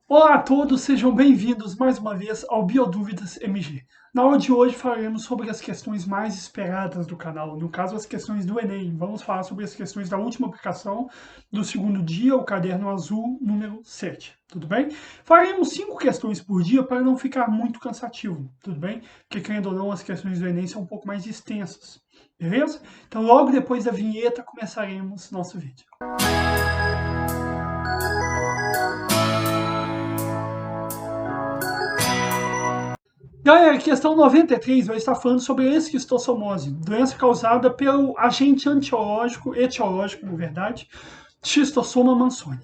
Olá a todos, sejam bem-vindos mais uma vez ao Biodúvidas MG. Na aula de hoje falaremos sobre as questões mais esperadas do canal, no caso as questões do Enem. Vamos falar sobre as questões da última aplicação do segundo dia, o caderno azul número 7, tudo bem? Faremos 5 questões por dia para não ficar muito cansativo, tudo bem? Porque querendo ou não, as questões do Enem são um pouco mais extensas, beleza? Então logo depois da vinheta começaremos nosso vídeo. Galera, questão 93 vai estar falando sobre a esquistossomose, doença causada pelo agente etiológico, na verdade, Schistosoma mansoni.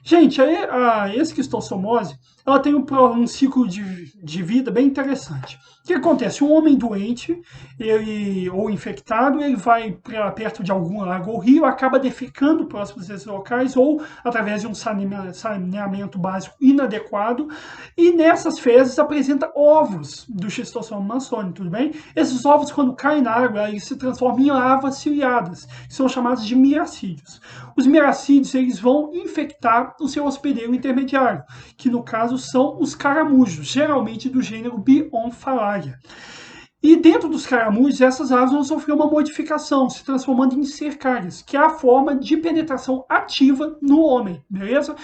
Gente, a esquistossomose, ela tem um ciclo de vida bem interessante. O que acontece? Um homem doente ou infectado, ele vai para perto de algum lago ou rio, acaba defecando próximos desses locais ou através de um saneamento básico inadequado e nessas fezes apresenta ovos do Schistosoma mansoni, tudo bem? Esses ovos, quando caem na água, eles se transformam em larvas ciliadas, que são chamados de miracídios. Os miracídios, eles vão infectar o seu hospedeiro intermediário, que no caso são os caramujos, geralmente do gênero Bionfalaria. E dentro dos caramujos, essas larvas vão sofrer uma modificação, se transformando em cercárias, que é a forma de penetração ativa no homem, beleza?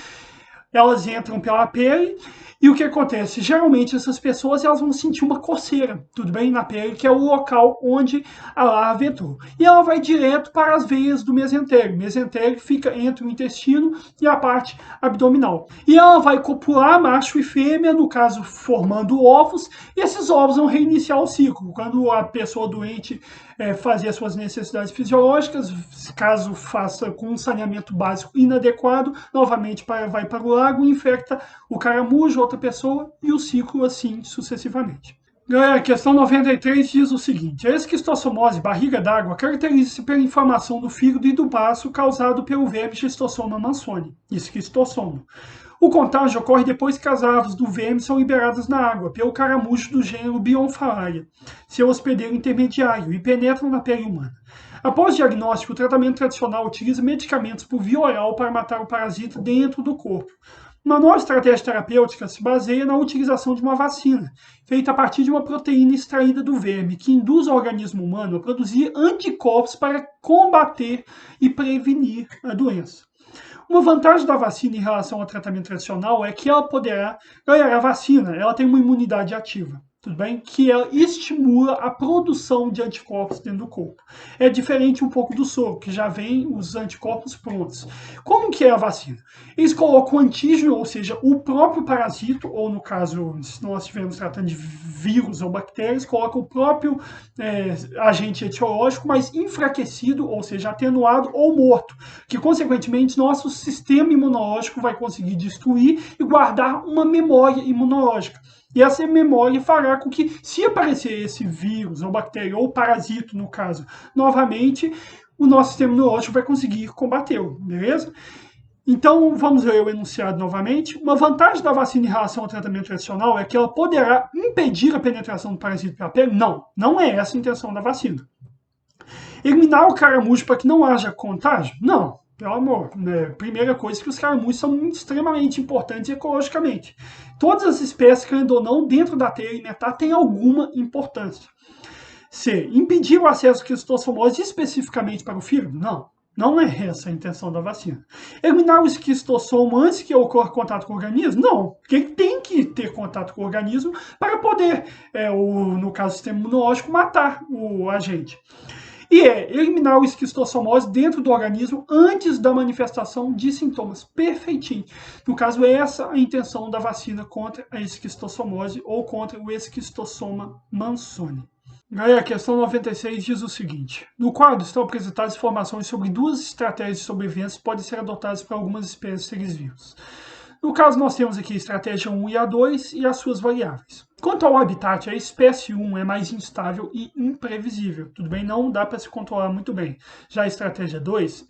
Elas entram pela pele e o que acontece? Geralmente essas pessoas elas vão sentir uma coceira, tudo bem, na pele, que é o local onde a larva entrou. E ela vai direto para as veias do mesentério. O mesentério fica entre o intestino e a parte abdominal. E ela vai copular macho e fêmea, no caso formando ovos, e esses ovos vão reiniciar o ciclo. Quando a pessoa doente fazer as suas necessidades fisiológicas, caso faça com um saneamento básico inadequado, novamente vai para o lago, infecta o caramujo, outra pessoa, e o ciclo assim sucessivamente. Galera, a questão 93 diz o seguinte: a esquistossomose, barriga d'água, caracteriza-se pela inflamação do fígado e do baço causado pelo verme Schistosoma mansoni, esquistossoma. O contágio ocorre depois que as larvas do verme são liberadas na água pelo caramujo do gênero Bionfalaria, seu hospedeiro intermediário, e penetram na pele humana. Após o diagnóstico, o tratamento tradicional utiliza medicamentos por via oral para matar o parasita dentro do corpo. Uma nova estratégia terapêutica se baseia na utilização de uma vacina, feita a partir de uma proteína extraída do verme, que induz o organismo humano a produzir anticorpos para combater e prevenir a doença. Uma vantagem da vacina em relação ao tratamento tradicional é que ela poderá, galera, a vacina, ela tem uma imunidade ativa, tudo bem? Que ela estimula a produção de anticorpos dentro do corpo. É diferente um pouco do soro, que já vem os anticorpos prontos. Como que é a vacina? Eles colocam o antígeno, ou seja, o próprio parasito, ou no caso, se nós estivermos tratando de vírus ou bactérias, colocam o próprio agente etiológico, mas enfraquecido, ou seja, atenuado ou morto, que consequentemente nosso sistema imunológico vai conseguir destruir e guardar uma memória imunológica. E essa memória fará com que, se aparecer esse vírus, ou bactéria, ou parasito, no caso, novamente, o nosso sistema imunológico vai conseguir combatê-lo, beleza? Então, vamos ler o enunciado novamente. Uma vantagem da vacina em relação ao tratamento tradicional é que ela poderá impedir a penetração do parasito pela pele? Não, não é essa a intenção da vacina. Eliminar o caramujo para que não haja contágio? Não, pelo amor. Primeira coisa que os caramujos são extremamente importantes ecologicamente. Todas as espécies, querendo ou não, dentro da teia alimentar tem alguma importância. C. Impedir o acesso à esquistossomose especificamente para o fígado? Não. Não é essa a intenção da vacina. Eliminar o esquistossoma antes que ocorra contato com o organismo? Não, porque tem que ter contato com o organismo para poder, no caso do sistema imunológico, matar o agente. E eliminar o esquistossomose dentro do organismo antes da manifestação de sintomas. Perfeitinho. No caso, é essa a intenção da vacina contra a esquistossomose ou contra o esquistossoma mansoni. Galera, a questão 96 diz o seguinte: no quadro estão apresentadas informações sobre duas estratégias de sobrevivência que podem ser adotadas para algumas espécies de seres vivos. No caso, nós temos aqui a estratégia 1 e a 2 e as suas variáveis. Quanto ao habitat, a espécie 1 é mais instável e imprevisível. Tudo bem, não dá para se controlar muito bem. Já a estratégia 2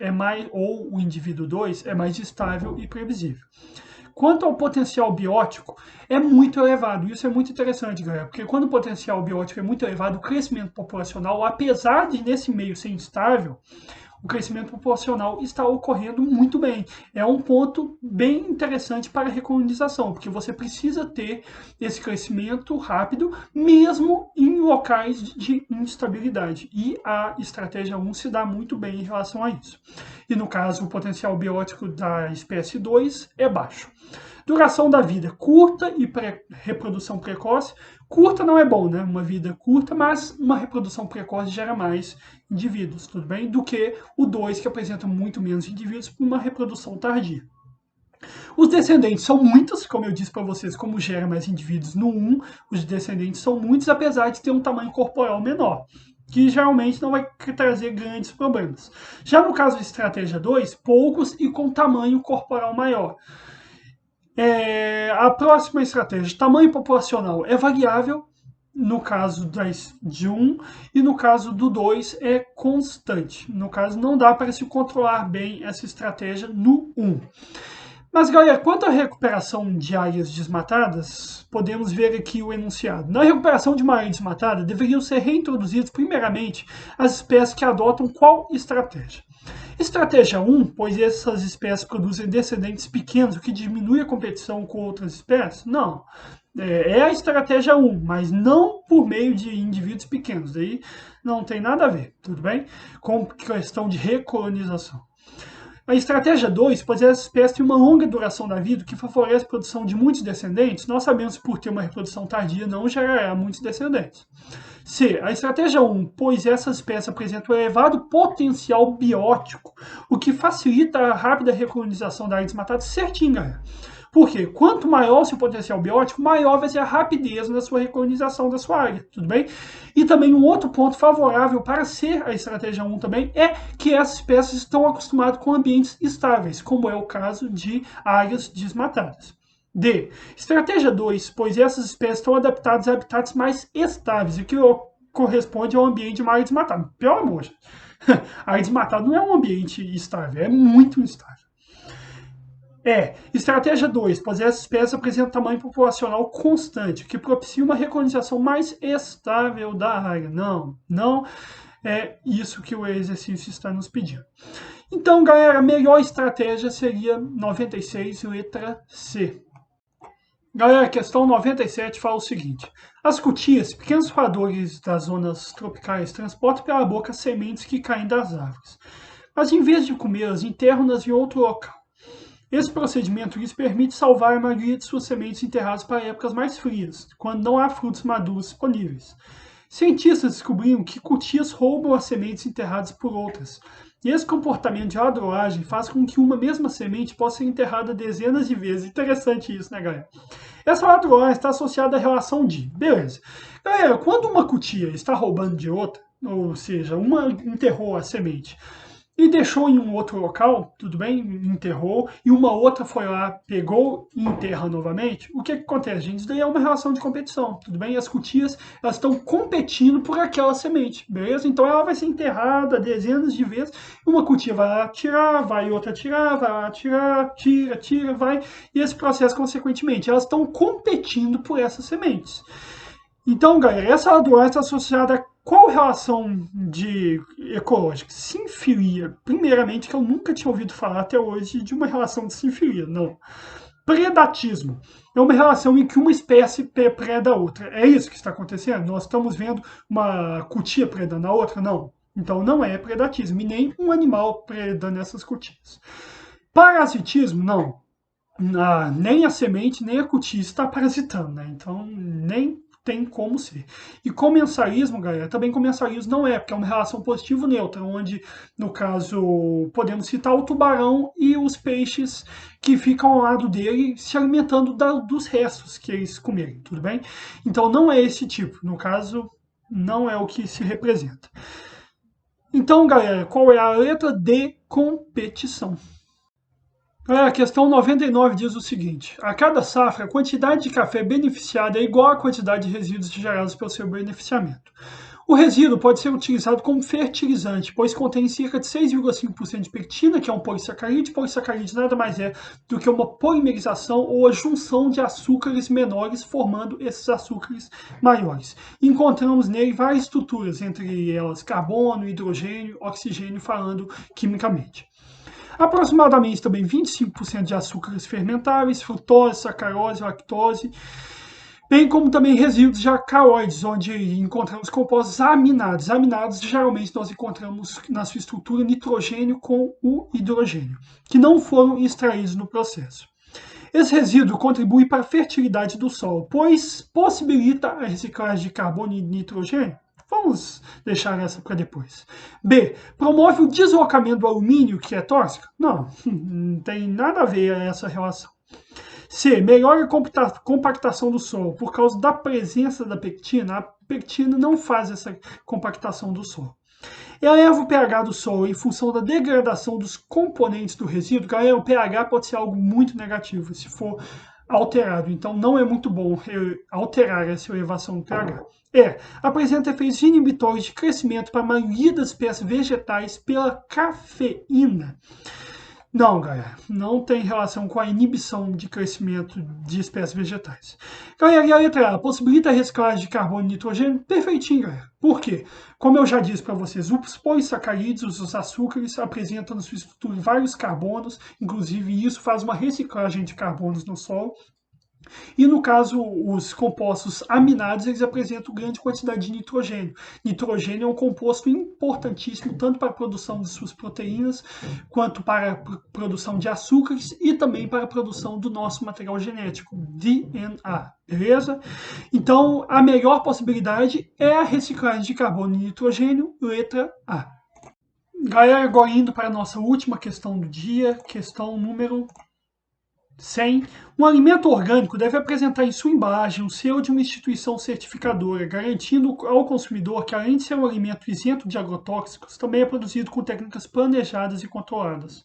ou o indivíduo 2 é mais estável e previsível. Quanto ao potencial biótico, é muito elevado. Isso é muito interessante, galera, porque quando o potencial biótico é muito elevado, o crescimento populacional, apesar de nesse meio ser instável, o crescimento proporcional está ocorrendo muito bem. É um ponto bem interessante para a recolonização, porque você precisa ter esse crescimento rápido, mesmo em locais de instabilidade. E a estratégia 1 se dá muito bem em relação a isso. E no caso, o potencial biótico da espécie 2 é baixo. Duração da vida curta e reprodução precoce. Curta não é bom, né? Uma vida curta, mas uma reprodução precoce gera mais indivíduos, tudo bem? Do que o 2, que apresenta muito menos indivíduos por uma reprodução tardia. Os descendentes são muitos, como eu disse para vocês, como gera mais indivíduos no 1, os descendentes são muitos, apesar de ter um tamanho corporal menor, que geralmente não vai trazer grandes problemas. Já no caso de estratégia 2, poucos e com tamanho corporal maior. A próxima estratégia, tamanho populacional, é variável, no caso de 1, e no caso do 2 é constante. No caso, não dá para se controlar bem essa estratégia no 1. Mas, galera, quanto à recuperação de áreas desmatadas, podemos ver aqui o enunciado. Na recuperação de uma área desmatada, deveriam ser reintroduzidas primeiramente as espécies que adotam qual estratégia? Estratégia 1, pois essas espécies produzem descendentes pequenos, o que diminui a competição com outras espécies? Não. É a estratégia 1, mas não por meio de indivíduos pequenos. Daí não tem nada a ver, tudo bem? Com questão de recolonização. A estratégia 2, pois essa espécie tem uma longa duração da vida, que favorece a produção de muitos descendentes, nós sabemos que por ter uma reprodução tardia não gerará muitos descendentes. C. A estratégia 1, pois essa espécie apresenta um elevado potencial biótico, o que facilita a rápida recolonização da área desmatada certinho, galera. Por quê? Quanto maior o seu potencial biótico, maior vai ser a rapidez na sua recolonização da sua área, tudo bem? E também um outro ponto favorável para ser a estratégia 1 também é que essas espécies estão acostumadas com ambientes estáveis, como é o caso de áreas desmatadas. D. Estratégia 2, pois essas espécies estão adaptadas a habitats mais estáveis, o que corresponde ao ambiente de uma área desmatada. Pelo amor, a área desmatada não é um ambiente estável, é muito instável. Estratégia 2, pois essa espécie apresenta tamanho populacional constante, que propicia uma recolonização mais estável da área. Não é isso que o exercício está nos pedindo. Então, galera, a melhor estratégia seria 96, letra C. Galera, a questão 97 fala o seguinte: as cutias, pequenos roedores das zonas tropicais, transportam pela boca sementes que caem das árvores, mas em vez de comê-las, enterram-nas em outro local. Esse procedimento lhes permite salvar a maioria de suas sementes enterradas para épocas mais frias, quando não há frutos maduros disponíveis. Cientistas descobriram que cutias roubam as sementes enterradas por outras. E esse comportamento de ladroagem faz com que uma mesma semente possa ser enterrada dezenas de vezes. Interessante isso, né, galera? Essa ladroagem está associada à relação de... Beleza. Galera, quando uma cutia está roubando de outra, ou seja, uma enterrou a semente e deixou em um outro local, tudo bem, enterrou, e uma outra foi lá, pegou e enterra novamente, o que acontece, gente? Isso daí é uma relação de competição, tudo bem? As cutias, elas estão competindo por aquela semente, beleza? Então ela vai ser enterrada dezenas de vezes, uma cutia vai lá tirar, vai outra tirar, vai lá tirar, tira, vai, e esse processo, consequentemente, elas estão competindo por essas sementes. Então, galera, essa ladroagem está associada a qual relação ecológica? Sinfilia. Primeiramente, que eu nunca tinha ouvido falar até hoje de uma relação de sinfilia, não. Predatismo. É uma relação em que uma espécie preda a outra. É isso que está acontecendo? Nós estamos vendo uma cutia predando a outra? Não. Então não é predatismo, e nem um animal predando essas cutias. Parasitismo? Não. Nem a semente, nem a cutia está parasitando, né? Então nem tem como ser. E comensalismo, galera, também comensalismo não é, porque é uma relação positivo-neutra, onde, no caso, podemos citar o tubarão e os peixes que ficam ao lado dele se alimentando dos restos que eles comerem, tudo bem? Então não é esse tipo, no caso, não é o que se representa. Então, galera, qual é a letra D? Competição. A questão 99 diz o seguinte: a cada safra, a quantidade de café beneficiada é igual à quantidade de resíduos gerados pelo seu beneficiamento. O resíduo pode ser utilizado como fertilizante, pois contém cerca de 6,5% de pectina, que é um polissacarídeo. Polissacarídeo nada mais é do que uma polimerização ou a junção de açúcares menores, formando esses açúcares maiores. Encontramos nele várias estruturas, entre elas carbono, hidrogênio, oxigênio, falando quimicamente. Aproximadamente também 25% de açúcares fermentáveis, frutose, sacarose, lactose, bem como também resíduos de alcaloides, onde encontramos compostos aminados. Aminados, geralmente, nós encontramos na sua estrutura nitrogênio com o hidrogênio, que não foram extraídos no processo. Esse resíduo contribui para a fertilidade do solo, pois possibilita a reciclagem de carbono e nitrogênio. Vamos deixar essa para depois. B. Promove o deslocamento do alumínio, que é tóxico? Não tem nada a ver essa relação. C. Melhora a compactação do solo por causa da presença da pectina. A pectina não faz essa compactação do solo. Eleva o pH do solo em função da degradação dos componentes do resíduo. Galera, o pH pode ser algo muito negativo se for alterado, então não é muito bom alterar essa elevação do pH. Apresenta efeitos inibitórios de crescimento para a maioria das espécies vegetais pela cafeína. Não, galera, não tem relação com a inibição de crescimento de espécies vegetais. Galera, e a letra A, possibilita a reciclagem de carbono e nitrogênio? Perfeitinho, galera. Por quê? Como eu já disse para vocês, os polissacarídeos, os açúcares, apresentam na sua estrutura vários carbonos, inclusive isso faz uma reciclagem de carbonos no solo. E no caso, os compostos aminados, eles apresentam grande quantidade de nitrogênio. Nitrogênio é um composto importantíssimo tanto para a produção de suas proteínas, quanto para a produção de açúcares e também para a produção do nosso material genético, DNA. Beleza? Então, a melhor possibilidade é a reciclagem de carbono e nitrogênio, letra A. Galera, agora indo para a nossa última questão do dia, questão número 100. Um alimento orgânico deve apresentar em sua embalagem um selo de uma instituição certificadora, garantindo ao consumidor que, além de ser um alimento isento de agrotóxicos, também é produzido com técnicas planejadas e controladas.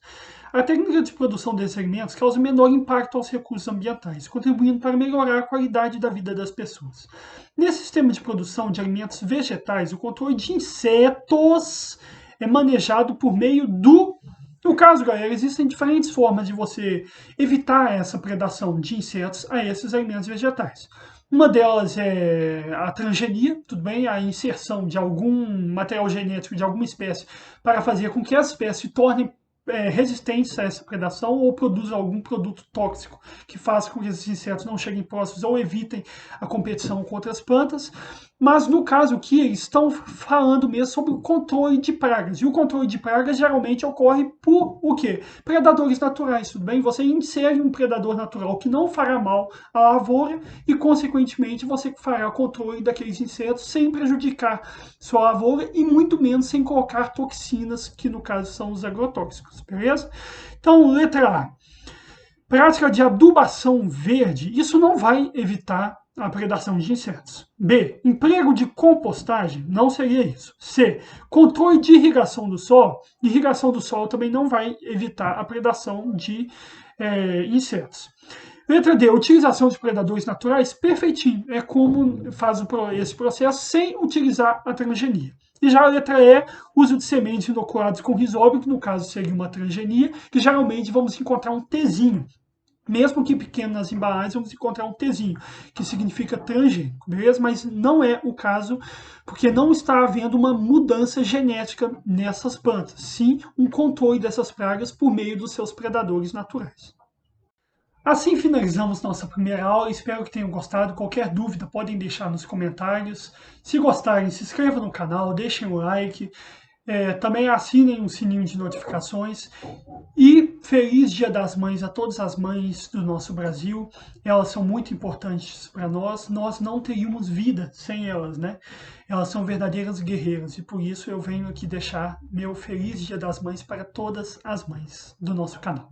A técnica de produção desses alimentos causa menor impacto aos recursos ambientais, contribuindo para melhorar a qualidade da vida das pessoas. Nesse sistema de produção de alimentos vegetais, o controle de insetos é manejado por meio do... No caso, galera, existem diferentes formas de você evitar essa predação de insetos a esses alimentos vegetais. Uma delas é a transgenia, tudo bem? A inserção de algum material genético de alguma espécie para fazer com que essa espécie se torne resistentes a essa predação ou produzam algum produto tóxico que faça com que esses insetos não cheguem próximos ou evitem a competição com outras plantas. Mas no caso aqui, eles estão falando mesmo sobre o controle de pragas. E o controle de pragas geralmente ocorre por o quê? Predadores naturais, tudo bem? Você insere um predador natural que não fará mal à lavoura e, consequentemente, você fará o controle daqueles insetos sem prejudicar sua lavoura e muito menos sem colocar toxinas, que no caso são os agrotóxicos, beleza? Então, letra A. Prática de adubação verde. Isso não vai evitar a predação de insetos. B. Emprego de compostagem, não seria isso. C. Controle de irrigação do solo. Irrigação do solo também não vai evitar a predação de insetos. Letra D. Utilização de predadores naturais, perfeitinho. É como faz esse processo sem utilizar a transgenia. E já a letra E, uso de sementes inoculadas com rizóbio, que no caso seria uma transgenia, que geralmente vamos encontrar um Tzinho. Mesmo que pequeno nas embalagens, vamos encontrar um Tzinho, que significa transgênico, beleza? Mas não é o caso, porque não está havendo uma mudança genética nessas plantas, sim um controle dessas pragas por meio dos seus predadores naturais. Assim finalizamos nossa primeira aula, espero que tenham gostado. Qualquer dúvida podem deixar nos comentários. Se gostarem, se inscrevam no canal, deixem o like. Também assinem o sininho de notificações e feliz Dia das Mães a todas as mães do nosso Brasil. Elas são muito importantes para nós. Nós não teríamos vida sem elas, né? Elas são verdadeiras guerreiras e por isso eu venho aqui deixar meu feliz Dia das Mães para todas as mães do nosso canal.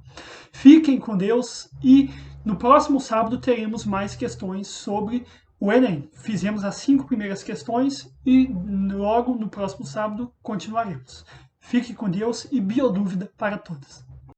Fiquem com Deus e no próximo sábado teremos mais questões sobre o Enem. Fizemos as 5 primeiras questões e logo no próximo sábado continuaremos. Fique com Deus e biodúvida para todos.